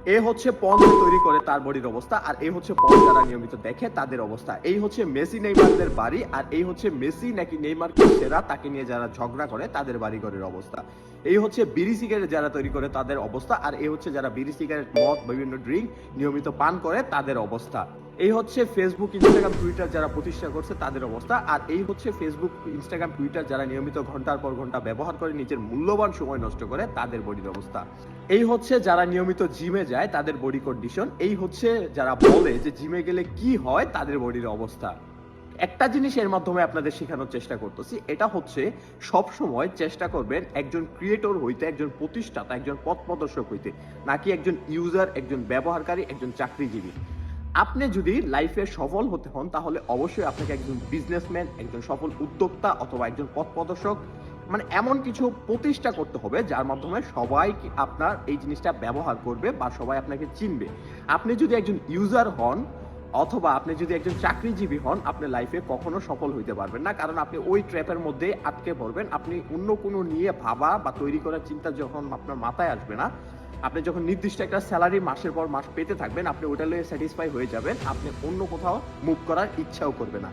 এ হচ্ছে পর্ন তৈরি করে তার বডির অবস্থা, আর এই হচ্ছে পর্ন যারা নিয়মিত দেখে তাদের অবস্থা। এই হচ্ছে মেসি নেইমারদের বাড়ি, আর এই হচ্ছে মেসি নাকি নেইমারকে সেরা তাকে নিয়ে যারা ঝগড়া করে তাদের বাড়িঘরের অবস্থা। এই হচ্ছে বিড়ি সিগারেট যারা তৈরি করে তাদের অবস্থা, আর এই হচ্ছে যারা বিড়ি সিগারেট মদ বিভিন্ন ড্রিঙ্ক নিয়মিত পান করে তাদের অবস্থা। এই হচ্ছে ফেসবুক ইনস্টাগ্রাম টুইটার যারা প্রতিষ্ঠা করছে তাদের অবস্থা, আর এই হচ্ছে ফেসবুক ইনস্টাগ্রাম টুইটার যারা নিয়মিত ঘন্টার পর ঘন্টা ব্যবহার করে নিজের মূল্যবান সময় নষ্ট করে তাদের বডির অবস্থা। এই হচ্ছে যারা নিয়মিত জিমে যায় তাদের বডি কন্ডিশন। এই হচ্ছে যারা বলে যে জিমে গেলে কি হয় তাদের বডির অবস্থা। একটা জিনিস এর মাধ্যমে আপনাদের শেখানোর চেষ্টা করতেছি, এটা হচ্ছে সব সময় চেষ্টা করবেন একজন ক্রিয়েটর হইতে, একজন প্রতিষ্ঠাতা, একজন পথ প্রদর্শক হইতে, নাকি একজন ইউজার, একজন ব্যবহারকারী, একজন চাকরিজীবী। আপনি যদি লাইফে সফল হতে হন তাহলে অবশ্যই আপনাকে একজন বিজনেসম্যান, একজন সফল উদ্যোক্তা অথবা একজন পথ প্রদর্শক, মানে এমন কিছু প্রতিষ্ঠা করতে হবে যার মাধ্যমে সবাই আপনার এই জিনিসটা ব্যবহার করবে বা সবাই আপনাকে চিনবে। আপনি যদি একজন ইউজার হন অথবা আপনি যদি একজন চাকরিজীবী হন, আপনি লাইফে কখনো সফল হইতে পারবেন না, কারণ আপনি ওই ট্র্যাপের মধ্যে আটকে পড়বেন। আপনি অন্য কোনো নিয়ে ভাবা বা তৈরি করার চিন্তা যখন আপনার মাথায় আসবে না, আপনি যখন নির্দিষ্ট একটা স্যালারি মাসের পর মাস পেতে থাকবেন, আপনি ওটা নিয়ে স্যাটিসফাই হয়ে যাবেন, আপনি অন্য কোথাও মুভ করার ইচ্ছাও করবে না।